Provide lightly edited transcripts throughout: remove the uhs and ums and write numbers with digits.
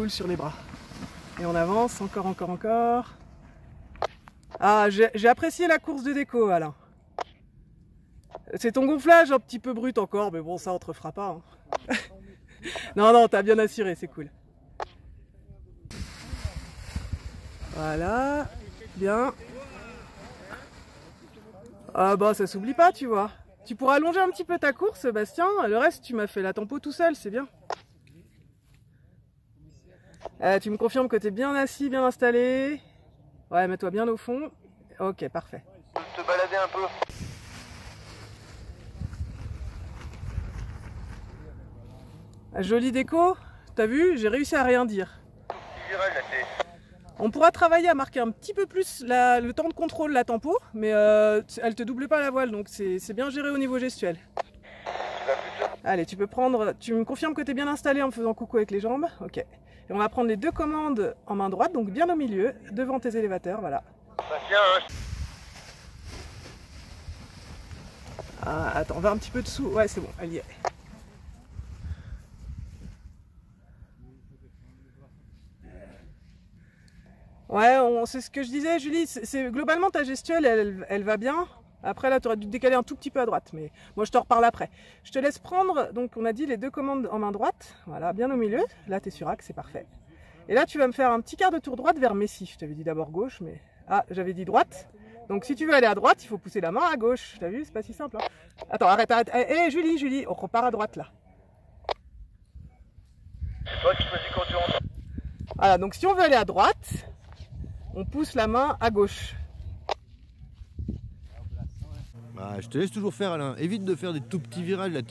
cool sur les bras. Et on avance, encore, encore, encore. Ah, j'ai apprécié la course de déco, Alain. C'est ton gonflage un petit peu brut encore, mais bon, ça on te refera pas. Hein. Non, non, t'as bien assuré, c'est cool. Voilà, bien. Ah bah ça s'oublie pas, tu vois. Tu pourras allonger un petit peu ta course, Bastien. Le reste, tu m'as fait la tempo tout seul, c'est bien. Tu me confirmes que t'es bien assis, bien installé. Ouais, mets-toi bien au fond. Ok, parfait. Te balader un peu. Jolie déco. T'as vu, j'ai réussi à rien dire. Petit virage là, t'es. On pourra travailler à marquer un petit peu plus le temps de contrôle, la tempo, mais elle te double pas la voile, donc c'est bien géré au niveau gestuel. Tu vas plutôt. Allez, tu peux prendre. Tu me confirmes que tu es bien installé en faisant coucou avec les jambes. Ok. Et on va prendre les deux commandes en main droite, donc bien au milieu, devant tes élévateurs, voilà. Bah tiens, hein. Ah, attends, on va un petit peu dessous. Ouais, c'est bon, elle y est. Ouais, c'est ce que je disais, Julie. Globalement, ta gestuelle, elle va bien. Après, là, tu aurais dû te décaler un tout petit peu à droite, mais moi, je te reparle après. Je te laisse prendre, donc on a dit les deux commandes en main droite, voilà, bien au milieu. Là, tu es sur axe, c'est parfait. Et là, tu vas me faire un petit quart de tour droite vers Messi. Je t'avais dit d'abord gauche, mais... Ah, j'avais dit droite. Donc, si tu veux aller à droite, il faut pousser la main à gauche. T'as vu, c'est pas si simple. Hein. Attends, arrête, arrête. Hé, Julie, on repart à droite, là. C'est toi qui choisis quand tu rentres. Voilà, donc si on veut aller à droite, on pousse la main à gauche. Bah, je te laisse toujours faire, Alain. Évite de faire des tout petits virages là.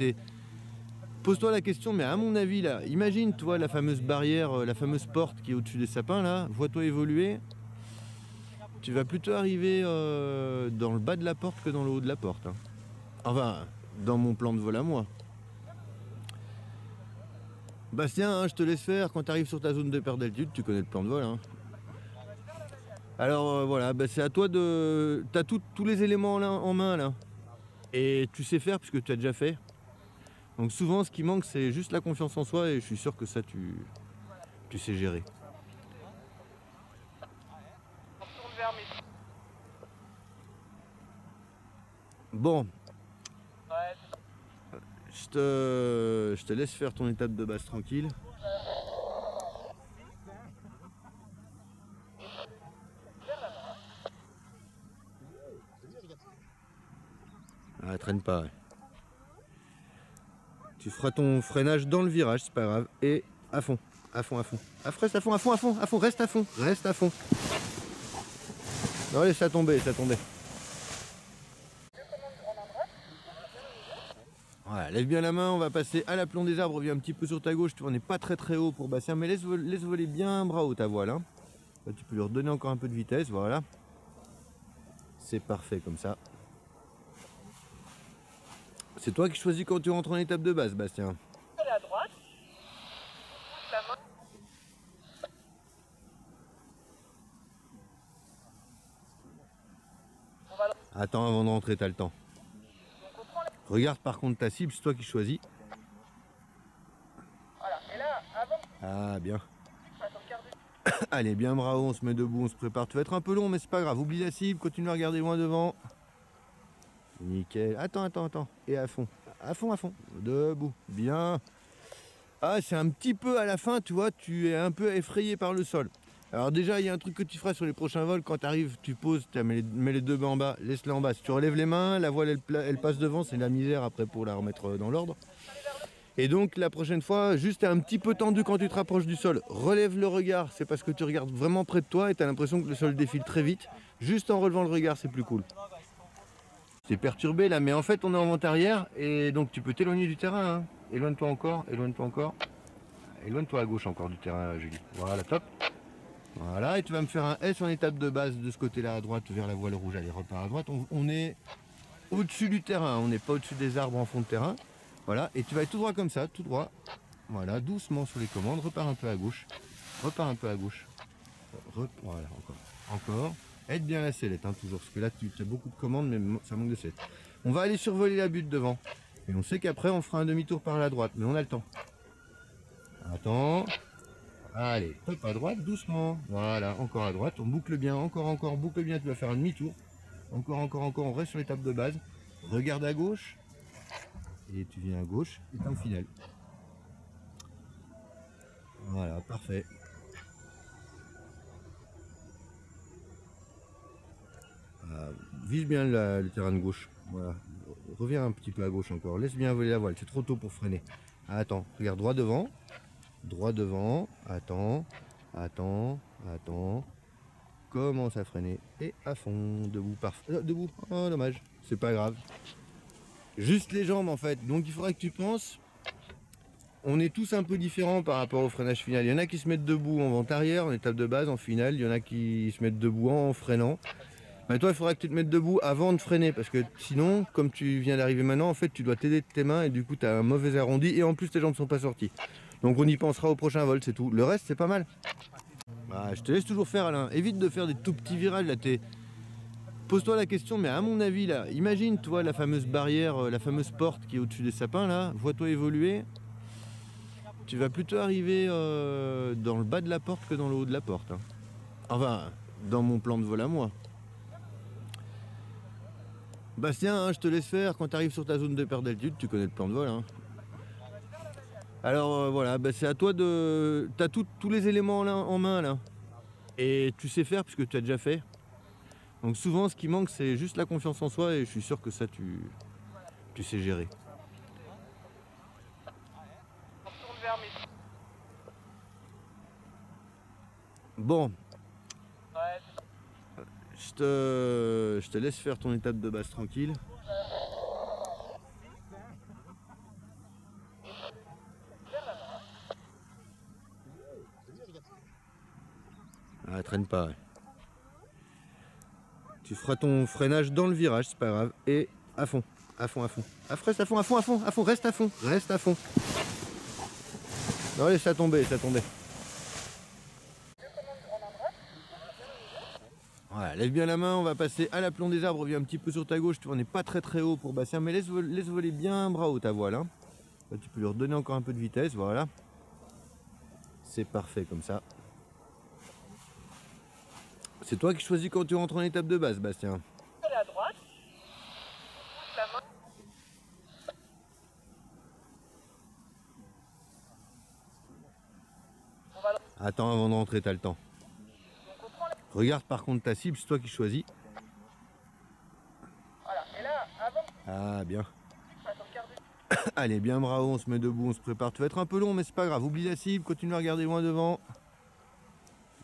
Pose-toi la question, mais à mon avis là, imagine toi la fameuse barrière, la fameuse porte qui est au-dessus des sapins là. Vois-toi évoluer. Tu vas plutôt arriver dans le bas de la porte que dans le haut de la porte. Hein. Enfin, dans mon plan de vol à moi. Bastien, hein, je te laisse faire. Quand tu arrives sur ta zone de perte d'altitude, tu connais le plan de vol. Hein. Alors voilà, bah, c'est à toi de... Tu as tous les éléments là, en main là. Et tu sais faire puisque tu as déjà fait. Donc souvent ce qui manque c'est juste la confiance en soi et je suis sûr que ça tu sais gérer. Bon. Je te laisse faire ton étape de base tranquille. Ah, traîne pas. Ouais. Tu feras ton freinage dans le virage, c'est pas grave. Et à fond, à fond, à fond. Reste à fond, à fond, à fond, à fond, reste à fond, reste à fond. Non, laisse ça tomber, ça tomber. Voilà, lève bien la main, on va passer à l'aplomb des arbres, reviens un petit peu sur ta gauche, tu vois, on n'est pas très haut pour Bastien, mais laisse voler bien bras haut ta voile. Hein. Là, tu peux lui redonner encore un peu de vitesse, voilà. C'est parfait comme ça. C'est toi qui choisis quand tu rentres en étape de base, Bastien. À droite. Attends avant de rentrer, t'as le temps. Regarde par contre ta cible, c'est toi qui choisis. Voilà. Et là, avant... Ah bien. Allez, bien bras haut, on se met debout, on se prépare. Tu vas être un peu long, mais c'est pas grave. Oublie la cible, continue à regarder loin devant. Nickel. Attends. Et à fond. À fond. Debout. Bien. Ah, c'est un petit peu à la fin, tu vois, tu es un peu effrayé par le sol. Alors déjà, il y a un truc que tu feras sur les prochains vols. Quand tu arrives, tu poses, mets les deux mains en bas, laisse-les en bas. Si tu relèves les mains, la voile, elle passe devant. C'est la misère après pour la remettre dans l'ordre. Et donc, la prochaine fois, juste un petit peu tendu quand tu te rapproches du sol. Relève le regard, c'est parce que tu regardes vraiment près de toi et tu as l'impression que le sol défile très vite. Juste en relevant le regard, c'est plus cool. C'est perturbé là, mais en fait, on est en vente arrière et donc tu peux t'éloigner du terrain. Hein. Éloigne-toi encore. Éloigne-toi à gauche encore du terrain, Julie. Voilà, top. Voilà, et tu vas me faire un S en étape de base de ce côté-là à droite vers la voile rouge. Allez, repars à droite. On est au-dessus du terrain, on n'est pas au-dessus des arbres en fond de terrain. Voilà, et tu vas être tout droit comme ça, tout droit. Voilà, doucement sur les commandes. Repars un peu à gauche. Voilà, encore. Aide bien la sellette, hein, toujours. Parce que là, tu as beaucoup de commandes, mais ça manque de sellette. On va aller survoler la butte devant. Et on sait qu'après, on fera un demi-tour par la droite, mais on a le temps. Attends. Allez, top à droite, doucement. Voilà, encore à droite, on boucle bien, encore, boucle bien, tu vas faire un demi-tour. Encore, on reste sur l'étape de base. Regarde à gauche. Et tu viens à gauche, et t'es en finale. Voilà, parfait. Vise bien le terrain de gauche. Voilà. Reviens un petit peu à gauche encore. Laisse bien voler la voile, c'est trop tôt pour freiner. Attends, regarde droit devant. Droit devant. Attends. Commence à freiner. Et à fond. Debout, parfait. Debout. Oh, dommage. C'est pas grave. Juste les jambes en fait. Donc il faudra que tu penses. On est tous un peu différents par rapport au freinage final. Il y en a qui se mettent debout en vente arrière, en étape de base, en finale. Il y en a qui se mettent debout en freinant. Mais toi, il faudra que tu te mettes debout avant de freiner. Parce que sinon, comme tu viens d'arriver maintenant, en fait, tu dois t'aider de tes mains et du coup, tu as un mauvais arrondi. Et en plus, tes jambes ne sont pas sorties. Donc on y pensera au prochain vol, c'est tout. Le reste, c'est pas mal. Bah, je te laisse toujours faire, Alain. Évite de faire des tout petits virages. Là, pose-toi la question, mais à mon avis, là, imagine, toi, la fameuse barrière, la fameuse porte qui est au-dessus des sapins, là. Vois-toi évoluer. Tu vas plutôt arriver dans le bas de la porte que dans le haut de la porte. Hein. Enfin, dans mon plan de vol à moi. Bastien, hein, je te laisse faire. Quand tu arrives sur ta zone de perte d'altitude, tu connais le plan de vol. Hein. Alors voilà, bah, c'est à toi de... Tu as tous les éléments là, en main là. Et tu sais faire puisque tu as déjà fait. Donc souvent, ce qui manque, c'est juste la confiance en soi. Et je suis sûr que ça, tu sais gérer. Bon, je te laisse faire ton étape de base tranquille. Ah, traîne pas. Ouais. Tu feras ton freinage dans le virage, c'est pas grave. Et à fond. Reste à fond. Non, laisse ça tomber, Voilà, lève bien la main, on va passer à l'aplomb des arbres, reviens un petit peu sur ta gauche, tu n'en es pas très haut pour Bastien, mais laisse voler bien bras haut ta voile. Hein. Là, tu peux lui redonner encore un peu de vitesse, voilà. C'est parfait comme ça. C'est toi qui choisis quand tu rentres en étape de base, Bastien. À droite. La main. Attends avant de rentrer, t'as le temps. Regarde par contre ta cible, c'est toi qui choisis. Voilà. Et là, avant. Ah bien. Allez, bien bras haut, on se met debout, on se prépare. Tu vas être un peu long, mais c'est pas grave. Oublie la cible, continue à regarder loin devant.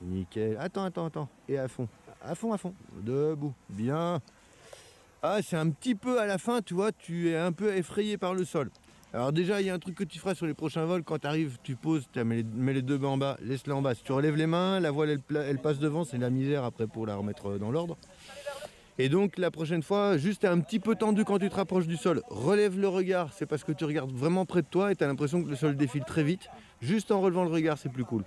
Nickel. Attends. Et à fond. Debout. Bien. Ah, c'est un petit peu à la fin, tu vois, tu es un peu effrayé par le sol. Alors déjà, il y a un truc que tu feras sur les prochains vols. Quand tu arrives, tu poses, tu mets les deux mains en bas, laisse-les en bas. Si tu relèves les mains, la voile, elle passe devant. C'est la misère après pour la remettre dans l'ordre. Et donc, la prochaine fois, juste un petit peu tendu quand tu te rapproches du sol. Relève le regard, c'est parce que tu regardes vraiment près de toi et tu as l'impression que le sol défile très vite. Juste en relevant le regard, c'est plus cool.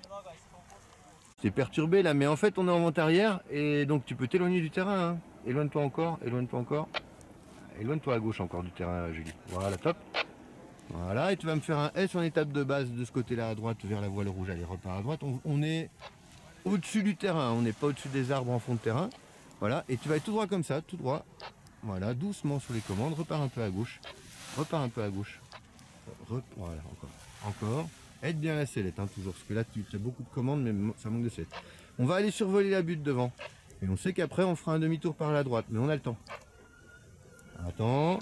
C'est perturbé là, mais en fait, on est en vente arrière et donc tu peux t'éloigner du terrain. Hein. Éloigne-toi encore. Éloigne-toi à gauche encore du terrain, Julie. Voilà, top. Voilà, et tu vas me faire un S en étape de base de ce côté-là à droite vers la voile rouge. Allez, repars à droite. On est au-dessus du terrain, on n'est pas au-dessus des arbres en fond de terrain. Voilà, et tu vas être tout droit comme ça, tout droit. Voilà, doucement sur les commandes. Repars un peu à gauche. Voilà, encore. Aide bien la sellette, hein, toujours. Parce que là, tu as beaucoup de commandes, mais ça manque de sellette. On va aller survoler la butte devant. Et on sait qu'après, on fera un demi-tour par la droite, mais on a le temps. Attends.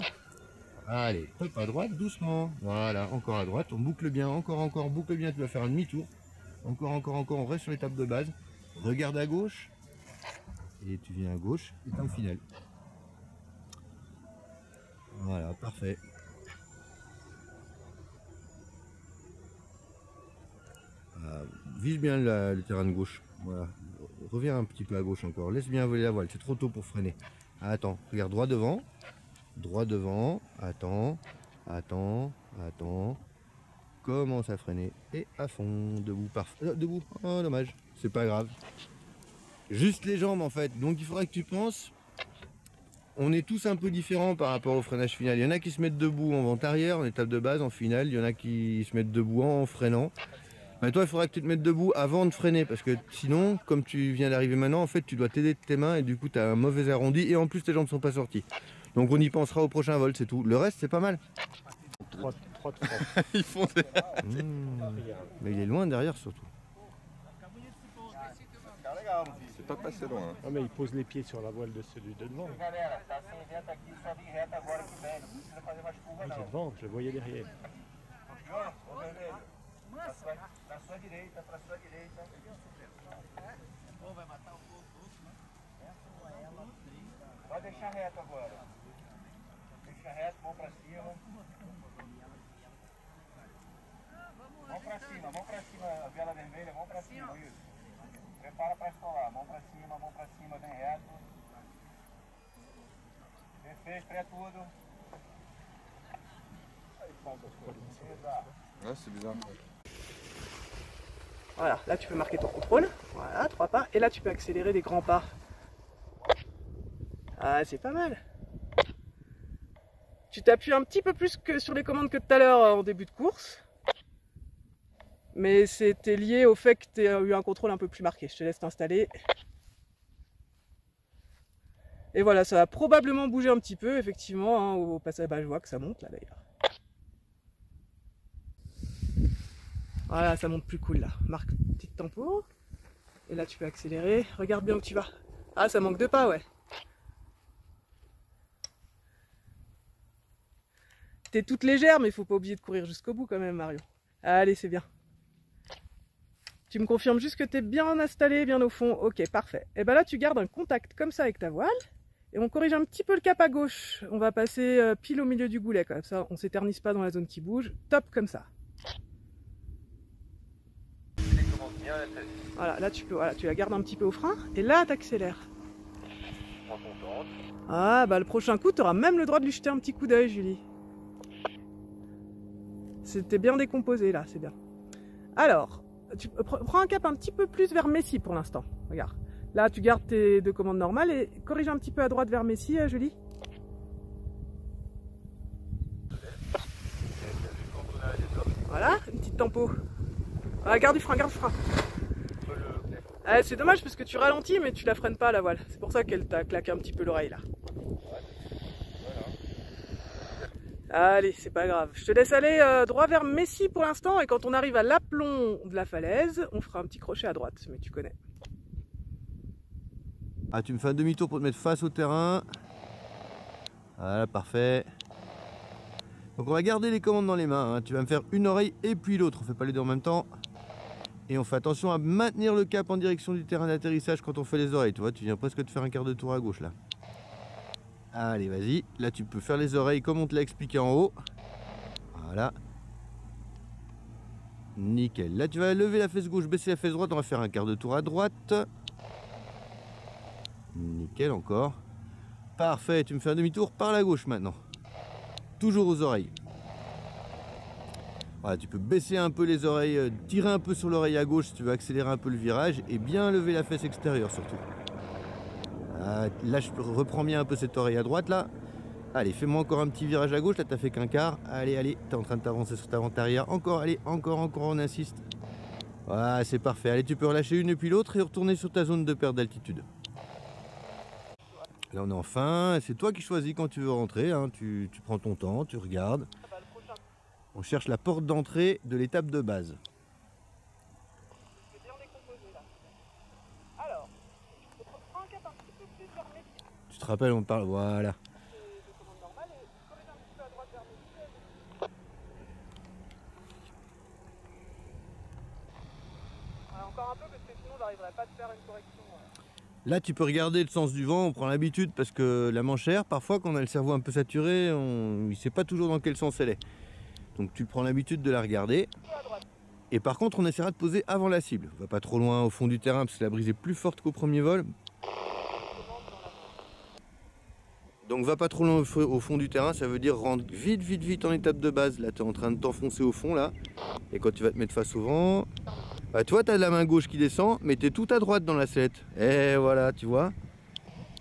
Allez, top à droite, doucement. Voilà, encore à droite. On boucle bien, boucle bien. Tu vas faire un demi-tour. Encore. On reste sur l'étape de base. Regarde à gauche. Et tu viens à gauche. Et t'es en finale. Voilà, parfait. Vise bien le terrain de gauche. Voilà. Reviens un petit peu à gauche encore. Laisse bien voler la voile. C'est trop tôt pour freiner. Attends, regarde droit devant. Attends. Commence à freiner. Et à fond. Debout, parfait. Debout. Oh, dommage. C'est pas grave. Juste les jambes en fait. Donc il faudra que tu penses. On est tous un peu différents par rapport au freinage final. Il y en a qui se mettent debout en vente arrière, en étape de base, en finale. Il y en a qui se mettent debout en freinant. Mais toi, il faudra que tu te mettes debout avant de freiner, parce que sinon, comme tu viens d'arriver maintenant, en fait, tu dois t'aider de tes mains et du coup, tu as un mauvais arrondi et en plus, tes jambes sont pas sorties. Donc, on y pensera au prochain vol, c'est tout. Le reste, c'est pas mal. 3 de France. Ils font Mais il est loin derrière, surtout. C'est pas passé loin. Ah mais il pose les pieds sur la voile de celui de devant. Galera, tá sem vento aqui, sobe reto agora que vem. Não precisa fazer mais curva Oui, não. c'est devant, je le voyais derrière. João, ô vermelho. Pra sua direita, pra sua direita. Pode deixar reto agora. Deixa reto, mão pra cima. Mão pra cima, a vela vermelha, mão pra cima, isso. Prepara pra estolar, mão pra cima, bem reto. Perfeito, pré tudo. Ouais, c'est bizarre. Voilà, là tu peux marquer ton contrôle. Voilà, 3 pas. Et là tu peux accélérer des grands pas. Ah, c'est pas mal. Tu t'appuies un petit peu plus que sur les commandes que tout à l'heure en début de course. Mais c'était lié au fait que tu as eu un contrôle un peu plus marqué. Je te laisse t'installer. Et voilà, ça va probablement bouger un petit peu, effectivement. Hein, au passage, bah, je vois que ça monte là d'ailleurs. Voilà, ça monte plus cool là. Marque petite tempo. Et là, tu peux accélérer. Regarde bien où tu vas. Ah, ça manque de pas, ouais. T'es toute légère, mais il faut pas oublier de courir jusqu'au bout quand même, Mario. Allez, c'est bien. Tu me confirmes juste que tu es bien installé, bien au fond. Ok, parfait. Et ben là, tu gardes un contact comme ça avec ta voile. Et on corrige un petit peu le cap à gauche. On va passer pile au milieu du goulet, comme ça, on s'éternise pas dans la zone qui bouge. Top, comme ça. Voilà, là tu peux, voilà, tu la gardes un petit peu au frein. Et là, tu accélères. Ah, bah le prochain coup, tu auras même le droit de lui jeter un petit coup d'œil, Julie. C'était bien décomposé, là, c'est bien. Alors... Tu prends un cap un petit peu plus vers Messi pour l'instant. Regarde. Là, tu gardes tes 2 commandes normales et corrige un petit peu à droite vers Messi, Julie. Voilà, une petite tempo. Ah, garde du frein, garde du frein. Ah, c'est dommage parce que tu ralentis mais tu la freines pas la voile. C'est pour ça qu'elle t'a claqué un petit peu l'oreille là. Allez, c'est pas grave. Je te laisse aller droit vers Messi pour l'instant et quand on arrive à l'aplomb de la falaise, on fera un petit crochet à droite, mais tu connais. Ah, tu me fais un demi-tour pour te mettre face au terrain. Voilà, parfait. Donc on va garder les commandes dans les mains. Hein. Tu vas me faire une oreille et puis l'autre. On fait pas les deux en même temps. Et on fait attention à maintenir le cap en direction du terrain d'atterrissage quand on fait les oreilles. Tu vois, tu viens presque de faire un quart de tour à gauche là. Allez, vas-y. Là, tu peux faire les oreilles comme on te l'a expliqué en haut. Voilà. Nickel. Là, tu vas lever la fesse gauche, baisser la fesse droite. On va faire un quart de tour à droite. Nickel, encore. Parfait. Tu me fais un demi-tour par la gauche maintenant. Toujours aux oreilles. Voilà, tu peux baisser un peu les oreilles, tirer un peu sur l'oreille à gauche si tu veux accélérer un peu le virage. Et bien lever la fesse extérieure surtout. Là, je reprends bien un peu cette oreille à droite, là. Allez, fais-moi encore un petit virage à gauche. Là, t'as fait qu'un quart. Allez, allez, t'es en train de t'avancer sur ta vente arrière. Encore, allez, encore, on insiste. Voilà, c'est parfait. Allez, tu peux relâcher une et puis l'autre et retourner sur ta zone de perte d'altitude. Là, on est en fin. C'est toi qui choisis quand tu veux rentrer. Hein. Tu prends ton temps, tu regardes. On cherche la porte d'entrée de l'étape de base. Tu te rappelles, on parle, voilà. Encore un peu parce que sinon j'arriverai pas à te faire une correction. Là, tu peux regarder le sens du vent, on prend l'habitude parce que la manchère, parfois quand on a le cerveau un peu saturé, il ne sait pas toujours dans quel sens elle est. Donc tu prends l'habitude de la regarder. Et par contre, on essaiera de poser avant la cible. On va pas trop loin au fond du terrain parce que la brise est plus forte qu'au premier vol. Donc va pas trop loin au fond du terrain, ça veut dire rentre vite en étape de base. Là, tu es en train de t'enfoncer au fond là. Et quand tu vas te mettre face au vent, bah, toi tu as la main gauche qui descend, mais tu es tout à droite dans la sellette. Et voilà, tu vois.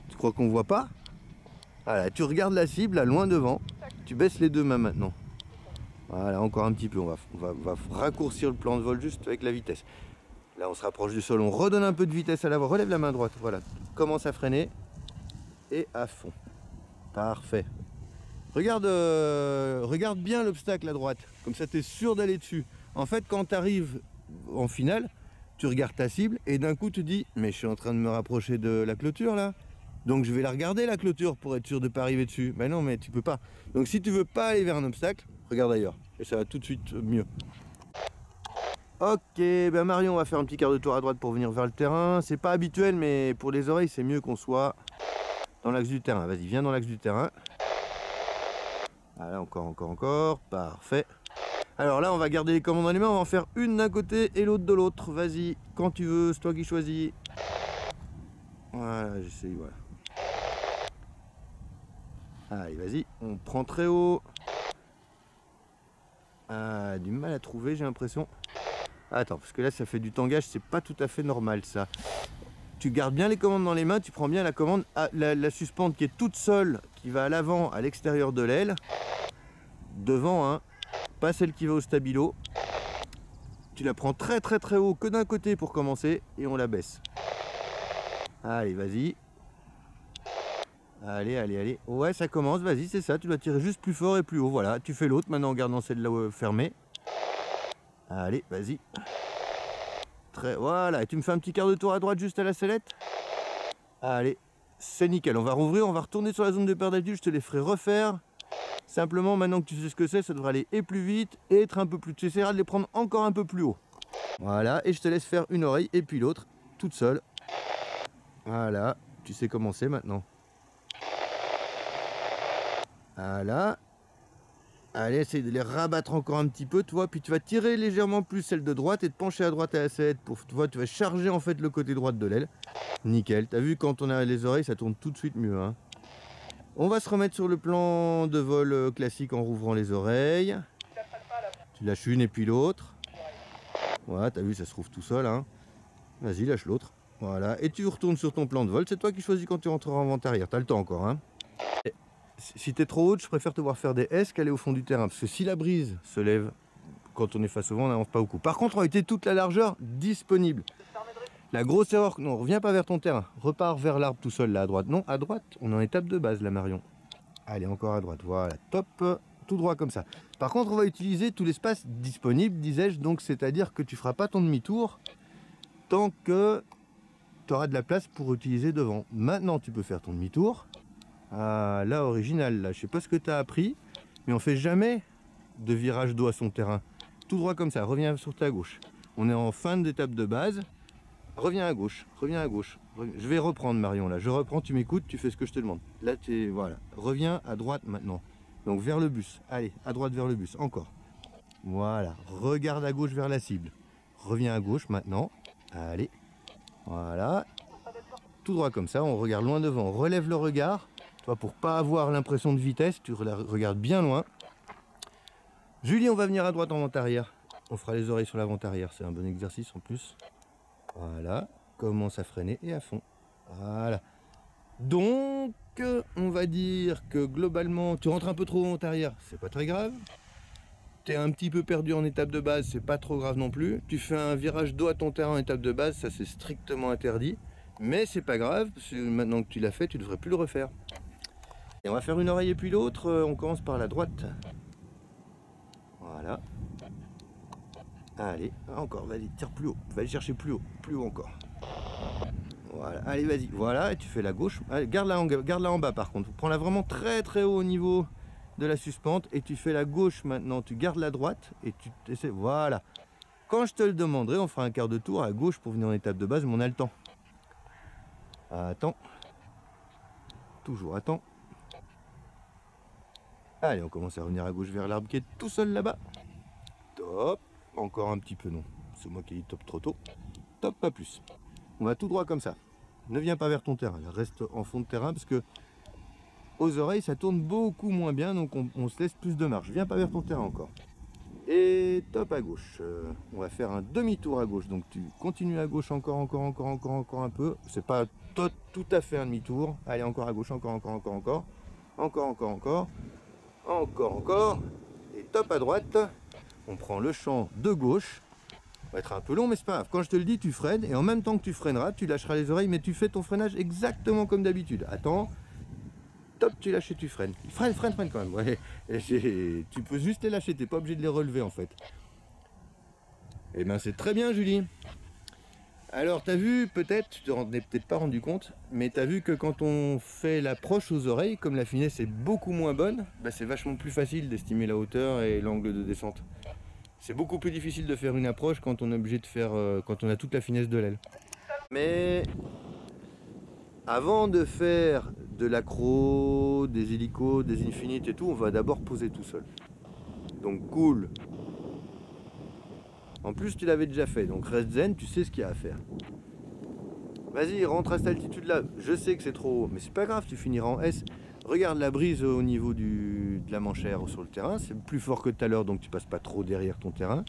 Tu crois qu'on voit pas? Voilà, tu regardes la cible là, loin devant. Tu baisses les deux mains maintenant. Voilà, encore un petit peu. On va raccourcir le plan de vol juste avec la vitesse. Là, on se rapproche du sol. On redonne un peu de vitesse à la voie. Relève la main droite. Voilà. Commence à freiner. Et à fond. Parfait. Regarde bien l'obstacle à droite. Comme ça, tu es sûr d'aller dessus. En fait, quand tu arrives en finale, tu regardes ta cible et d'un coup, tu dis « Mais je suis en train de me rapprocher de la clôture, là. Donc, je vais la regarder, la clôture, pour être sûr de ne pas arriver dessus. » Ben non, mais tu peux pas. Donc, si tu veux pas aller vers un obstacle, regarde ailleurs. Et ça va tout de suite mieux. Ok, ben Marion, on va faire un petit quart de tour à droite pour venir vers le terrain. C'est pas habituel, mais pour les oreilles, c'est mieux qu'on soit dans l'axe du terrain. Vas-y, viens dans l'axe du terrain. Voilà, encore. Parfait. Alors là, on va garder les commandes dans les mains. On va en faire une d'un côté et l'autre de l'autre. Vas-y, quand tu veux, c'est toi qui choisis. Voilà, j'essaye, voilà. Allez, vas-y, on prend très haut. Ah, du mal à trouver, j'ai l'impression. Attends, parce que là, ça fait du tangage, c'est pas tout à fait normal, ça. Tu gardes bien les commandes dans les mains, tu prends bien la commande, la suspente qui est toute seule, qui va à l'avant, à l'extérieur de l'aile. Devant, hein, pas celle qui va au stabilo. Tu la prends très haut que d'un côté pour commencer, et on la baisse. Allez, vas-y. Allez. Ouais, ça commence, vas-y, c'est ça. Tu dois tirer juste plus fort et plus haut. Voilà, tu fais l'autre maintenant en gardant celle-là fermée. Allez, vas-y. Voilà, et tu me fais un petit quart de tour à droite juste à la sellette. Allez, c'est nickel. On va rouvrir, on va retourner sur la zone de perte d'altitude. Je te les ferai refaire. Simplement, maintenant que tu sais ce que c'est, ça devrait aller et plus vite et être un peu plus... Tu essaieras de les prendre encore un peu plus haut. Voilà, et je te laisse faire une oreille et puis l'autre, toute seule. Voilà, tu sais comment c'est maintenant. Voilà. Allez, essaye de les rabattre encore un petit peu, tu vois, puis tu vas tirer légèrement plus celle de droite et te pencher à droite à la sellette pour, tu vois, tu vas charger en fait le côté droit de l'aile. Nickel, t'as vu, quand on a les oreilles, ça tourne tout de suite mieux, hein. On va se remettre sur le plan de vol classique en rouvrant les oreilles. Tu lâches une et puis l'autre. Voilà, t'as vu, ça se rouvre tout seul, hein. Vas-y, lâche l'autre. Voilà, et tu retournes sur ton plan de vol, c'est toi qui choisis quand tu rentreras en vente arrière, t'as le temps encore, hein. Si tu es trop haute, je préfère te voir faire des S qu'aller au fond du terrain. Parce que si la brise se lève, quand on est face au vent, on n'avance pas beaucoup. Par contre, on a été toute la largeur disponible. La grosse erreur, non, reviens pas vers ton terrain. Repars vers l'arbre tout seul, là, à droite. Non, à droite, on est en étape de base, là, Marion. Allez, encore à droite, voilà, top, tout droit comme ça. Par contre, on va utiliser tout l'espace disponible, disais-je. Donc, c'est-à-dire que tu feras pas ton demi-tour tant que tu auras de la place pour utiliser devant. Maintenant, tu peux faire ton demi-tour. Ah, là, original, là, je sais pas ce que tu as appris, mais on fait jamais de virage dos à son terrain. Tout droit comme ça, reviens sur ta gauche. On est en fin d'étape de base. Reviens à gauche, reviens à gauche. Je vais reprendre, Marion, là. Je reprends, tu m'écoutes, tu fais ce que je te demande. Là, voilà. Reviens à droite maintenant. Donc vers le bus. Allez, à droite vers le bus, encore. Voilà. Regarde à gauche vers la cible. Reviens à gauche maintenant. Allez. Voilà. Tout droit comme ça, on regarde loin devant. On relève le regard. Toi, pour pas avoir l'impression de vitesse, tu regardes bien loin. Julie, on va venir à droite en vente arrière. On fera les oreilles sur la vente arrière, c'est un bon exercice en plus. Voilà, commence à freiner et à fond. Voilà. Donc, on va dire que globalement, tu rentres un peu trop en vente arrière, c'est pas très grave. Tu es un petit peu perdu en étape de base, c'est pas trop grave non plus. Tu fais un virage dos à ton terrain en étape de base, ça c'est strictement interdit. Mais c'est pas grave, parce que maintenant que tu l'as fait, tu devrais plus le refaire. Et on va faire une oreille et puis l'autre, on commence par la droite. Voilà. Allez, encore, vas-y, tire plus haut. Va aller chercher plus haut encore. Voilà, allez, vas-y, voilà, et tu fais la gauche. Allez, garde-la en bas par contre. Prends-la vraiment très haut au niveau de la suspente et tu fais la gauche maintenant. Tu gardes la droite et tu essaies, voilà. Quand je te le demanderai, on fera un quart de tour à gauche pour venir en étape de base, mais on a le temps. Attends. Toujours attends. Allez, on commence à revenir à gauche vers l'arbre qui est tout seul là-bas. Top. Encore un petit peu, non. C'est moi qui ai dit top trop tôt. Top, pas plus. On va tout droit comme ça. Ne viens pas vers ton terrain. Reste en fond de terrain parce que aux oreilles, ça tourne beaucoup moins bien. Donc, on se laisse plus de marge. Viens pas vers ton terrain encore. Et top à gauche. On va faire un demi-tour à gauche. Donc, tu continues à gauche encore un peu. C'est pas tout à fait un demi-tour. Allez, encore à gauche, encore. Encore. Et top à droite, on prend le champ de gauche. Ça va être un peu long, mais c'est pas grave. Quand je te le dis, tu freines, et en même temps que tu freineras, tu lâcheras les oreilles, mais tu fais ton freinage exactement comme d'habitude. Attends, top, tu lâches et tu freines. Freine quand même. Ouais. Tu peux juste les lâcher, t'es pas obligé de les relever en fait. Et ben c'est très bien, Julie. Alors t'as vu, peut-être, tu t'en es peut-être pas rendu compte, mais t'as vu que quand on fait l'approche aux oreilles, comme la finesse est beaucoup moins bonne, bah c'est vachement plus facile d'estimer la hauteur et l'angle de descente. C'est beaucoup plus difficile de faire une approche quand on est obligé de faire, quand on a toute la finesse de l'aile. Mais avant de faire de l'accro, des hélicos, des infinites et tout, on va d'abord poser tout seul. Donc cool. En plus tu l'avais déjà fait, donc reste zen, tu sais ce qu'il y a à faire. Vas-y, rentre à cette altitude là, je sais que c'est trop haut, mais c'est pas grave, tu finiras en S. Regarde la brise au niveau de la manchère sur le terrain, c'est plus fort que tout à l'heure, donc tu passes pas trop derrière ton terrain.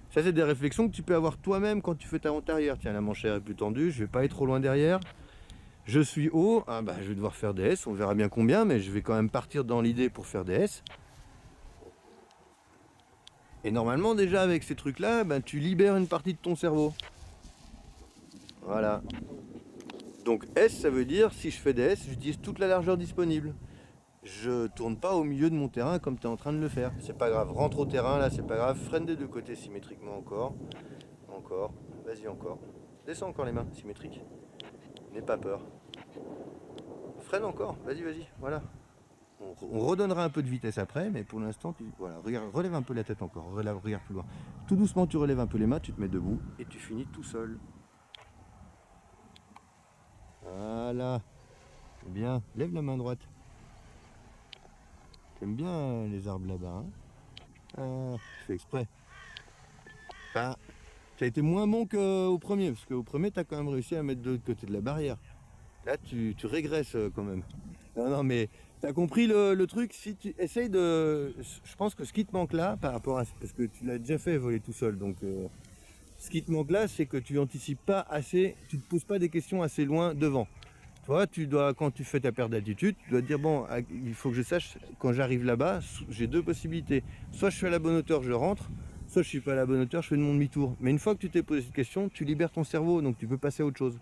Ça c'est des réflexions que tu peux avoir toi-même quand tu fais ta monte arrière. Tiens, la manchère est plus tendue, je vais pas être trop loin derrière. Je suis haut, ah bah, je vais devoir faire des S, on verra bien combien, mais je vais quand même partir dans l'idée pour faire des S. Et normalement déjà avec ces trucs là, ben, tu libères une partie de ton cerveau. Voilà. Donc S ça veut dire si je fais des S, j'utilise toute la largeur disponible. Je tourne pas au milieu de mon terrain comme tu es en train de le faire. C'est pas grave, rentre au terrain là, c'est pas grave, freine des deux côtés symétriquement encore. Encore, vas-y encore. Descends encore les mains symétriques. N'aie pas peur. Freine encore, vas-y, voilà. On redonnera un peu de vitesse après, mais pour l'instant, voilà, regarde, relève un peu la tête encore, regarde plus loin. Tout doucement, tu relèves un peu les mains, tu te mets debout et tu finis tout seul. Voilà. Bien, lève la main droite. T'aimes bien les arbres là-bas, hein? Je fais exprès. Enfin, ça a été moins bon qu'au premier, parce qu'au premier, tu as quand même réussi à mettre de l'autre côté de la barrière. Là, tu régresses quand même. Non, mais tu as compris le truc. Si tu essayes de... Je pense que ce qui te manque là, par rapport à... Parce que tu l'as déjà fait voler tout seul, donc... ce qui te manque là, c'est que tu anticipes pas assez, tu te poses pas des questions assez loin devant. Toi, tu dois, quand tu fais ta perte d'altitude, tu dois te dire, bon, il faut que je sache, quand j'arrive là-bas, j'ai deux possibilités. Soit je suis à la bonne hauteur, je rentre, soit je suis pas à la bonne hauteur, je fais de mon demi-tour. Mais une fois que tu t'es posé cette question, tu libères ton cerveau, donc tu peux passer à autre chose.